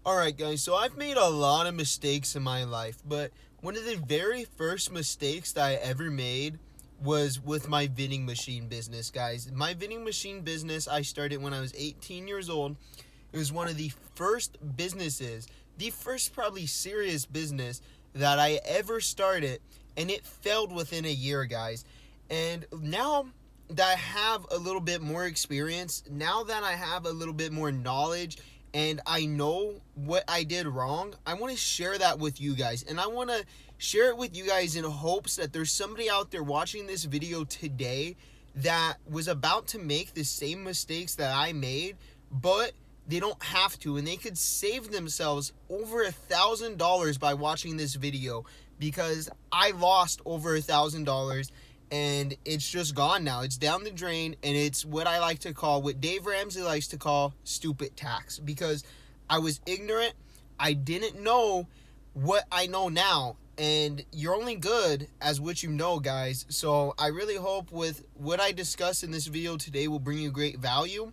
Alright guys, so I've made a lot of mistakes in my life, but one of the very first mistakes that I ever made was with my vending machine business, guys. My vending machine business, I started when I was 18 years old. It was one of the first businesses, the first probably serious business that I ever started, and it failed within a year, guys. And now that I have a little bit more experience, now that I have a little bit more knowledge, and I know what I did wrong, I want to share that with you guys. And I want to share it with you guys in hopes that there's somebody out there watching this video today that was about to make the same mistakes that I made, but they don't have to, and they could save themselves over $1,000 by watching this video, because I lost over $1,000 and it's just gone now. It's down the drain, and it's what I like to call, what Dave Ramsey likes to call, stupid tax, because I was ignorant. I didn't know what I know now, and you're only good as what you know, guys. So I really hope with what I discuss in this video today will bring you great value.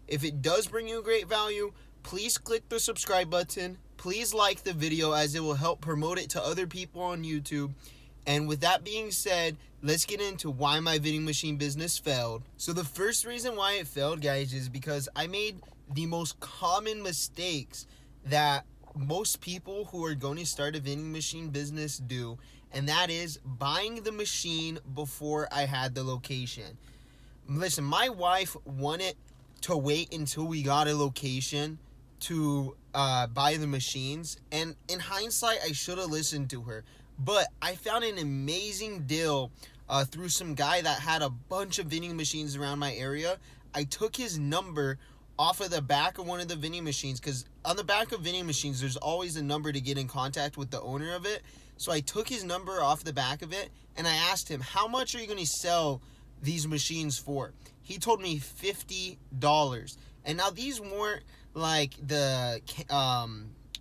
If it does bring you great value, please click the subscribe button. Please like the video, as it will help promote it to other people on YouTube. And with that being said, let's get into why my vending machine business failed. So the first reason why it failed, guys, is because I made the most common mistakes that most people who are going to start a vending machine business do, and that is buying the machine before I had the location. Listen, my wife wanted to wait until we got a location to buy the machines, and in hindsight, I should have listened to her. But I found an amazing deal through some guy that had a bunch of vending machines around my area. I took his number off of the back of one of the vending machines, because on the back of vending machines, there's always a number to get in contact with the owner of it. So I took his number off the back of it, and I asked him, how much are you going to sell these machines for? He told me $50. And now these weren't like the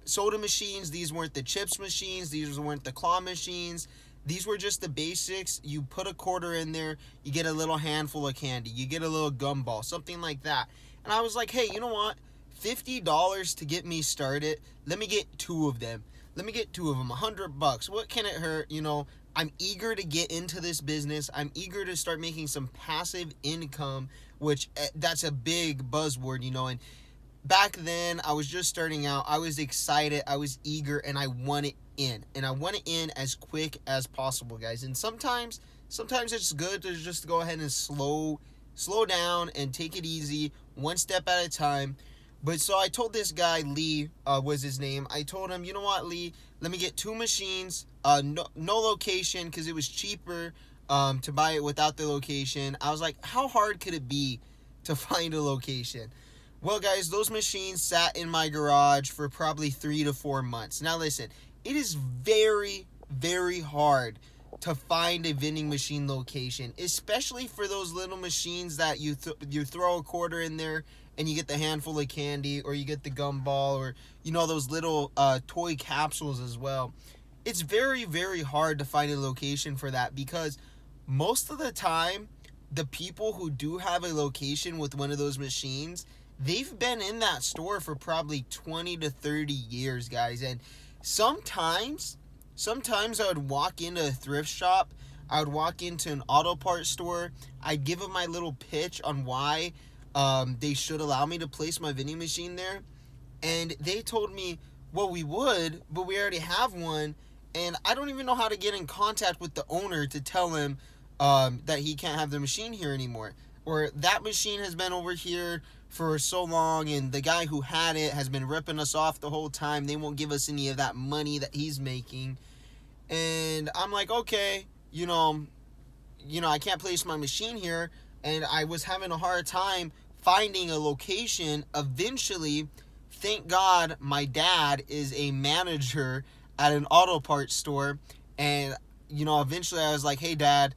soda machines, these weren't the chips machines, these weren't the claw machines. These were just the basics. You put a quarter in there, you get a little handful of candy, you get a little gumball, something like that. And I was like, hey, you know what? $50 to get me started. Let me get two of them. Let me get two of them. $100. What can it hurt? You know, I'm eager to get into this business. I'm eager to start making some passive income, which that's a big buzzword, you know. And back then, I was just starting out. I was excited. I was eager, and I want it in. And I want it in as quick as possible, guys. And sometimes it's good to just go ahead and slow down and take it easy, one step at a time. But so I told this guy, Lee was his name. I told him, you know what, Lee, let me get two machines, no location, because it was cheaper to buy it without the location. I was like, how hard could it be to find a location? Well, guys, those machines sat in my garage for probably 3 to 4 months. Now, listen, it is very, very hard to find a vending machine location, especially for those little machines that you throw a quarter in there and you get the handful of candy, or you get the gumball, or, you know, those little toy capsules as well. It's very, very hard to find a location for that, because most of the time, the people who do have a location with one of those machines, they've been in that store for probably 20 to 30 years, guys. And sometimes I would walk into a thrift shop, I would walk into an auto parts store, I'd give them my little pitch on why they should allow me to place my vending machine there, and they told me, well, we would, but we already have one, and I don't even know how to get in contact with the owner to tell him that he can't have the machine here anymore, or that machine has been over here for so long, and the guy who had it has been ripping us off the whole time. They won't give us any of that money that he's making. And I'm like, okay, you know, I can't place my machine here, and I was having a hard time finding a location. Eventually, thank God, my dad is a manager at an auto parts store, and, you know, eventually I was like, hey, Dad,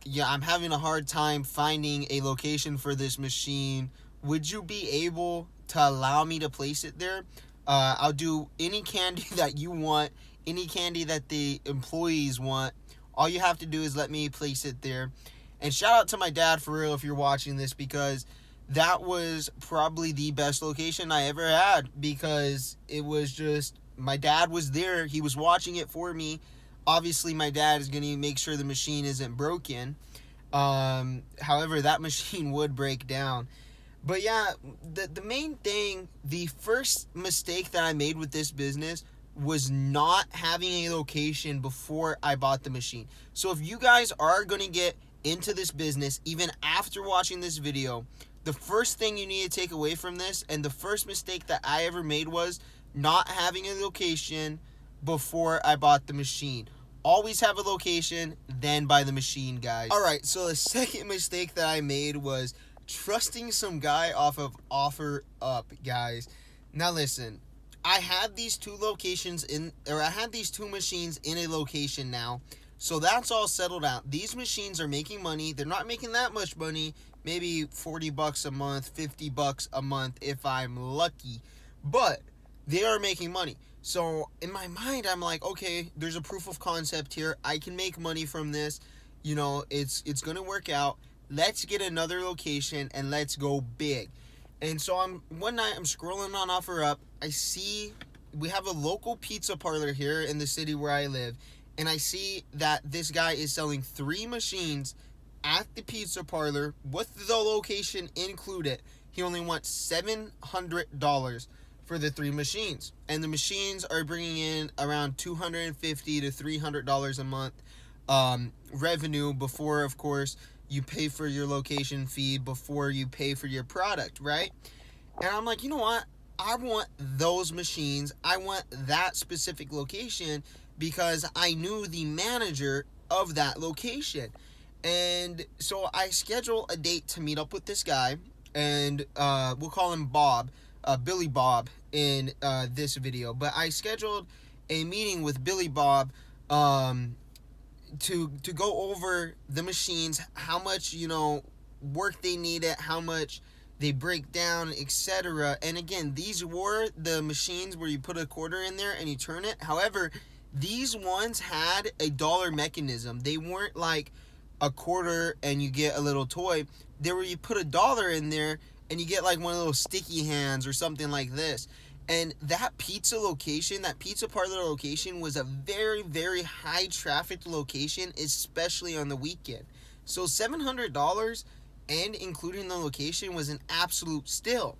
yeah, I'm having a hard time finding a location for this machine. Would you be able to allow me to place it there? I'll do any candy that you want, any candy that the employees want. All you have to do is let me place it there. And shout out to my dad, for real, if you're watching this, because that was probably the best location I ever had, because it was just, my dad was there. He was watching it for me. Obviously, my dad is going to make sure the machine isn't broken. However, that machine would break down. But yeah, the main thing, the first mistake that I made with this business was not having a location before I bought the machine. So if you guys are going to get into this business, even after watching this video, the first thing you need to take away from this, and the first mistake that I ever made, was not having a location before I bought the machine. Always have a location, then buy the machine, guys. Alright, so the second mistake that I made was trusting some guy off of OfferUp, guys. Now listen, I had these two machines in a location now, so that's all settled out. These machines are making money. They're not making that much money, maybe $40 a month, $50 a month if I'm lucky, but they are making money. So in my mind, I'm like, okay, there's a proof of concept here. I can make money from this. It's gonna work out. Let's get another location and let's go big. And so one night I'm scrolling on OfferUp. I see we have a local pizza parlor here in the city where I live, and I see that this guy is selling 3 machines at the pizza parlor with the location included. He only wants $700 for the 3 machines, and the machines are bringing in around $250 to $300 a month revenue before, of course, you pay for your location fee, before you pay for your product, right? And I'm like, you know what? I want those machines. I want that specific location, because I knew the manager of that location. And so I schedule a date to meet up with this guy, and we'll call him Bob, Billy Bob in this video. But I scheduled a meeting with Billy Bob to go over the machines, how much work they needed, how much they break down, etc. And again, these were the machines where you put a quarter in there and you turn it. However, these ones had a dollar mechanism. They weren't like a quarter and you get a little toy. They were, you put $1 in there and you get like one of those sticky hands or something like this. And that pizza parlor location was a very, very high traffic location, especially on the weekend. So $700 and including the location was an absolute steal.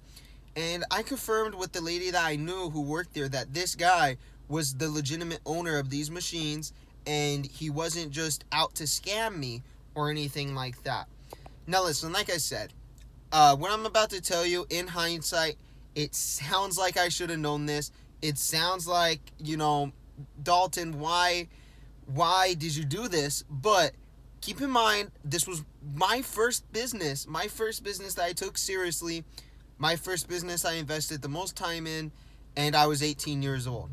And I confirmed with the lady that I knew who worked there that this guy was the legitimate owner of these machines, and he wasn't just out to scam me or anything like that. Now listen, like I said, what I'm about to tell you, in hindsight, it sounds like I should have known this. It sounds like, Dalton, why did you do this? But keep in mind, this was my first business that I took seriously, my first business I invested the most time in, and I was 18 years old.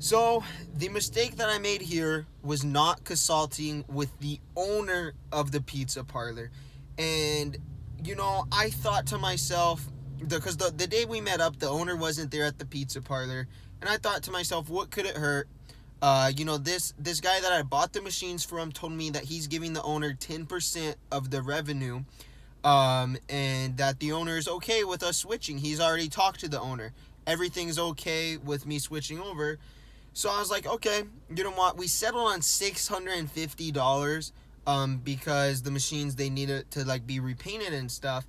So the mistake that I made here was not consulting with the owner of the pizza parlor. And, I thought to myself, because the day we met up, the owner wasn't there at the pizza parlor, and I thought to myself, what could it hurt? This guy that I bought the machines from told me that he's giving the owner 10% of the revenue, and that the owner is okay with us switching. He's already talked to the owner. Everything's okay with me switching over. So I was like, okay, you know what? We settled on $650, because the machines, they needed to be repainted and stuff.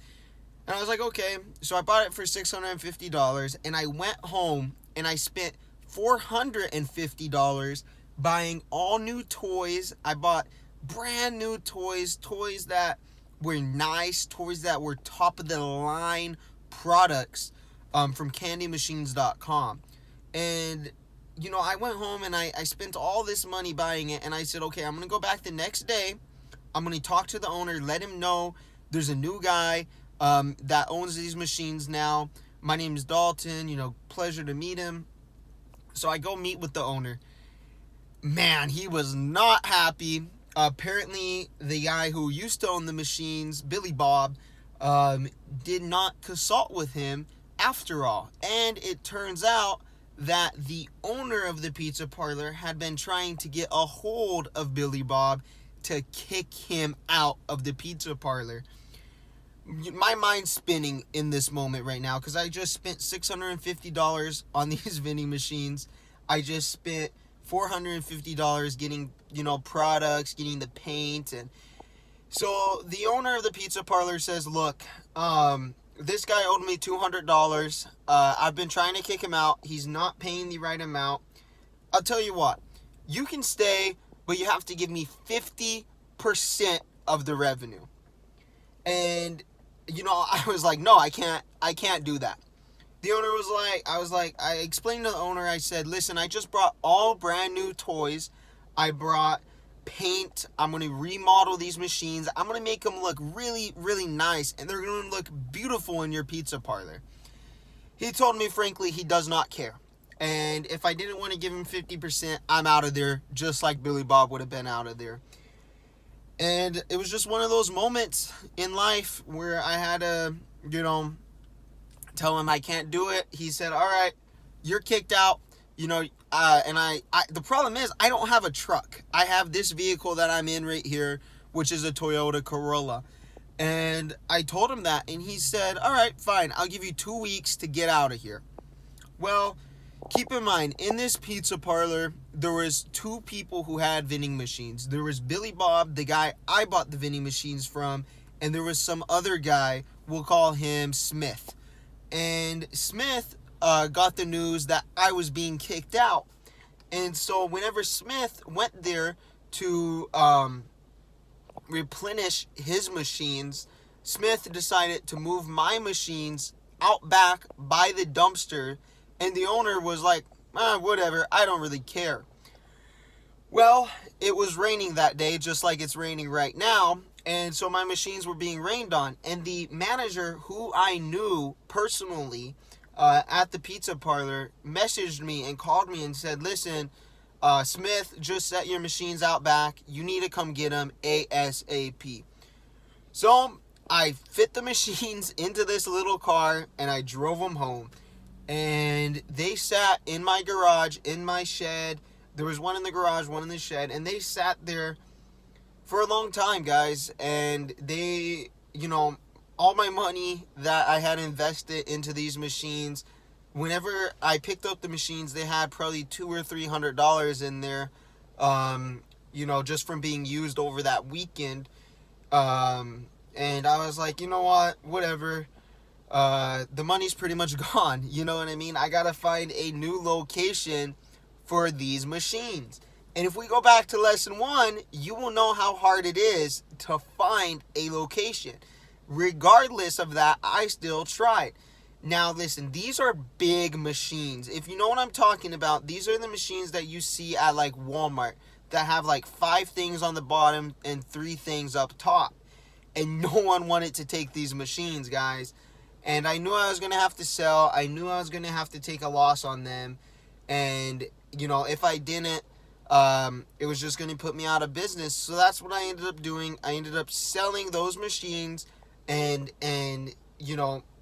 And I was like, okay. So I bought it for $650, and I went home and I spent $450 buying all new toys. I bought brand new toys that were nice, toys that were top of the line products from candymachines.com. And I went home and I spent all this money buying it, and I said, okay, I'm going to go back the next day. I'm going to talk to the owner, let him know there's a new guy that owns these machines now. My name is Dalton, pleasure to meet him. So I go meet with the owner. Man, he was not happy. Apparently, the guy who used to own the machines, Billy Bob, did not consult with him after all. And it turns out that the owner of the pizza parlor had been trying to get a hold of Billy Bob to kick him out of the pizza parlor. my mind's spinning in this moment right now because I just spent $650 on these vending machines. I just spent $450 getting, products, getting the paint. And so the owner of the pizza parlor says, look, this guy owed me $200. I've been trying to kick him out. He's not paying the right amount. I'll tell you what, you can stay, but you have to give me 50% of the revenue. And, I was like, no, I can't do that. The owner was like, I explained to the owner, I said, listen, I just brought all brand new toys. I brought paint. I'm going to remodel these machines. I'm going to make them look really, really nice. And they're going to look beautiful in your pizza parlor. He told me, frankly, he does not care. And if I didn't want to give him 50%, I'm out of there, just like Billy Bob would have been out of there. And it was just one of those moments in life where I had to, tell him I can't do it. He said, all right, you're kicked out. And I the problem is I don't have a truck. I have this vehicle that I'm in right here, which is a Toyota Corolla. And I told him that, and he said, all right, fine, I'll give you 2 weeks to get out of here. Well, keep in mind, in this pizza parlor, there was 2 people who had vending machines. There was Billy Bob, the guy I bought the vending machines from, and there was some other guy, we'll call him Smith. And Smith got the news that I was being kicked out. And so whenever Smith went there to replenish his machines, Smith decided to move my machines out back by the dumpster. And the owner was like, whatever, I don't really care. Well, it was raining that day, just like it's raining right now. And so my machines were being rained on. And the manager, who I knew personally at the pizza parlor, messaged me and called me and said, listen, Smith just set your machines out back. You need to come get them ASAP. So I fit the machines into this little car and I drove them home. And they sat in my garage, in my shed. There was one in the garage, one in the shed. And they sat there for a long time, guys. And they, all my money that I had invested into these machines, whenever I picked up the machines, they had probably $200 or $300 in there, just from being used over that weekend. And I was like, you know what, whatever. The money's pretty much gone. You know what I mean? I gotta find a new location for these machines. And if we go back to lesson 1, you will know how hard it is to find a location. Regardless of that, I still tried. Now listen, these are big machines. If you know what I'm talking about, these are the machines that you see at like Walmart that have like 5 things on the bottom and 3 things up top. And no one wanted to take these machines, guys. And I knew I was going to have to sell. I knew I was going to have to take a loss on them. And, if I didn't, it was just going to put me out of business. So that's what I ended up doing. I ended up selling those machines and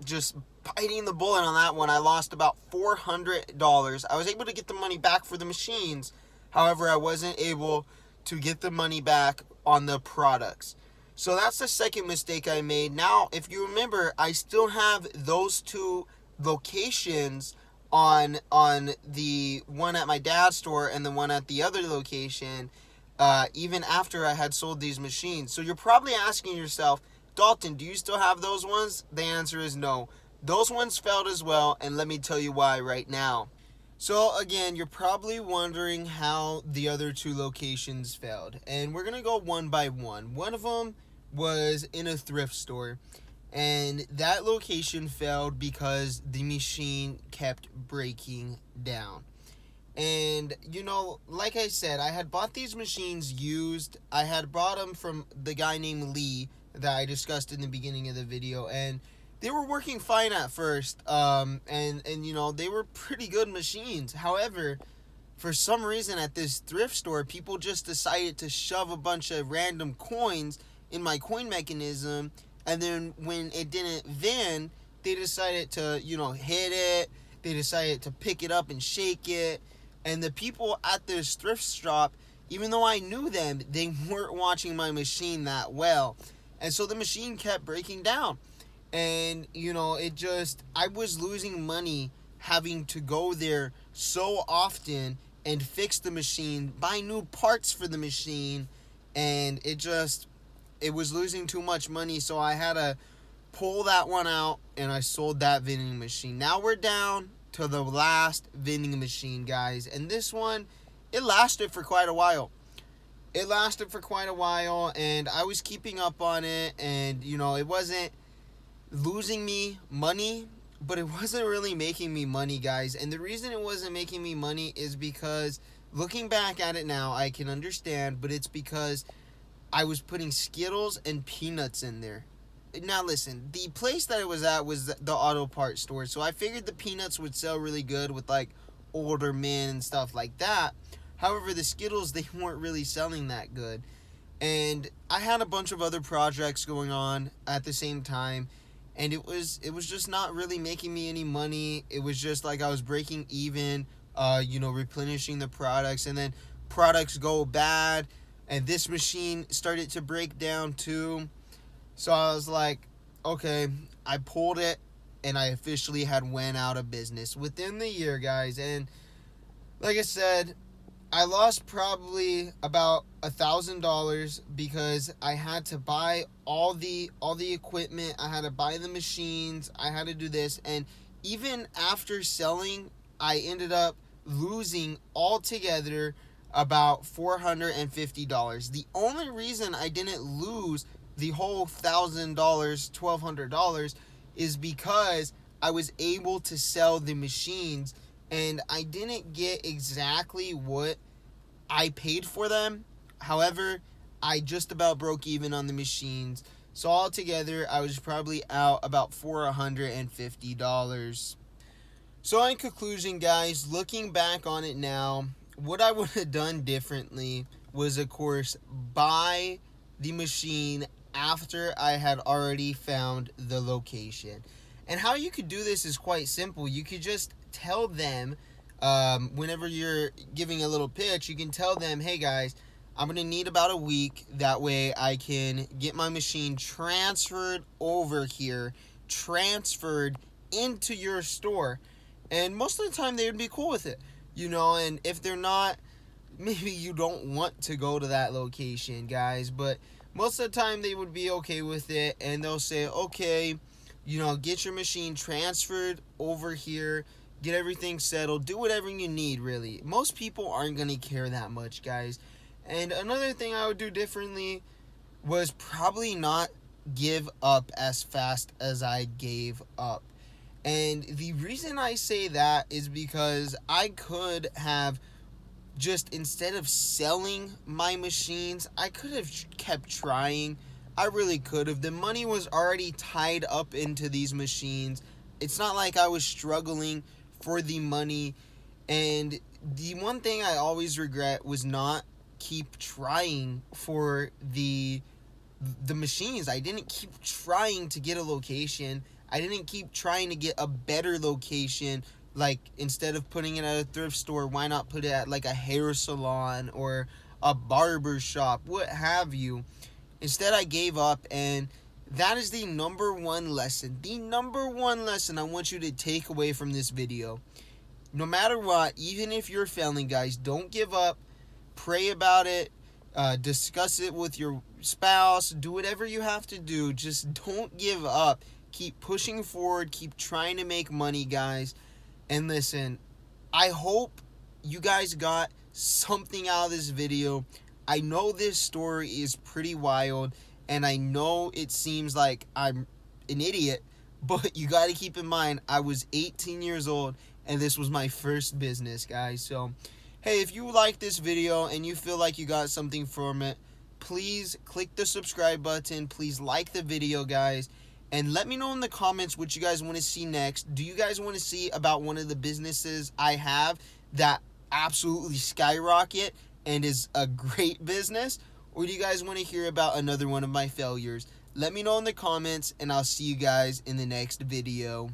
just biting the bullet on that one. I lost about $400. I was able to get the money back for the machines. However, I wasn't able to get the money back on the products. So that's the second mistake I made. Now, if you remember, I still have those 2 locations on the one at my dad's store and the one at the other location, even after I had sold these machines. So you're probably asking yourself, Dalton, do you still have those ones? The answer is no. Those ones failed as well, and let me tell you why right now. So again, you're probably wondering how the other 2 locations failed. And we're going to go one by one. One of them was in a thrift store, and that location failed because the machine kept breaking down. And like I said, I had bought these machines used. I had bought them from the guy named Lee that I discussed in the beginning of the video, and they were working fine at first, and they were pretty good machines. However, for some reason at this thrift store, people just decided to shove a bunch of random coins in my coin mechanism, and then when it didn't vend, they decided to, hit it. They decided to pick it up and shake it. And the people at this thrift shop, even though I knew them, they weren't watching my machine that well. And so the machine kept breaking down. And, I was losing money having to go there so often and fix the machine, buy new parts for the machine, and it was losing too much money, so I had to pull that one out and I sold that vending machine. Now we're down to the last vending machine, guys, and this one, it lasted for quite a while. And I was keeping up on it, and it wasn't losing me money, but it wasn't really making me money, guys. And the reason it wasn't making me money is because, looking back at it now, I can understand, but it's because I was putting Skittles and peanuts in there. Now listen, the place that I was at was the auto parts store, so I figured the peanuts would sell really good with like older men and stuff like that. However, the Skittles, they weren't really selling that good. And I had a bunch of other projects going on at the same time, and it was just not really making me any money. It was just like I was breaking even, replenishing the products, and then products go bad, and this machine started to break down too. So I was like, okay, I pulled it, and I officially had went out of business within the year, guys. And like I said, I lost probably about $1,000 because I had to buy all the equipment. I had to buy the machines. I had to do this, and even after selling, I ended up losing altogether about $450. The only reason I didn't lose the whole $1,000, $1,200, is because I was able to sell the machines, and I didn't get exactly what I paid for them. However, I just about broke even on the machines. So altogether, I was probably out about $450. So in conclusion, guys, looking back on it now, what I would have done differently was, of course, buy the machine after I had already found the location. And how you could do this is quite simple. You could just tell them, whenever you're giving a little pitch, you can tell them, hey guys, I'm going to need about a week. That way I can get my machine transferred over here, transferred into your store. And most of the time they would be cool with it, and if they're not, maybe you don't want to go to that location, guys, but most of the time they would be okay with it, and they'll say, okay, get your machine transferred over here, get everything settled, do whatever you need, really. Most people aren't going to care that much, guys. And another thing I would do differently was probably not give up as fast as I gave up. And the reason I say that is because I could have just, instead of selling my machines, I could have kept trying. I really could have. The money was already tied up into these machines. It's not like I was struggling for the money. And the one thing I always regret was not keep trying for the machines. I didn't keep trying to get a location. I didn't keep trying to get a better location. Like, instead of putting it at a thrift store, why not put it at like a hair salon or a barber shop, what have you. Instead, I gave up, and that is the number one lesson. The number one lesson I want you to take away from this video. No matter what, even if you're failing, guys, don't give up. Pray about it. Discuss it with your spouse. Do whatever you have to do. Just don't give up. Keep pushing forward. Keep trying to make money, guys. And listen, I hope you guys got something out of this video. I know this story is pretty wild, and I know it seems like I'm an idiot, but you got to keep in mind, I was 18 years old, and this was my first business, guys. So, hey, if you like this video and you feel like you got something from it, please click the subscribe button. Please like the video, guys. And let me know in the comments what you guys want to see next. Do you guys want to see about one of the businesses I have that absolutely skyrocket and is a great business? Or do you guys want to hear about another one of my failures? Let me know in the comments, and I'll see you guys in the next video.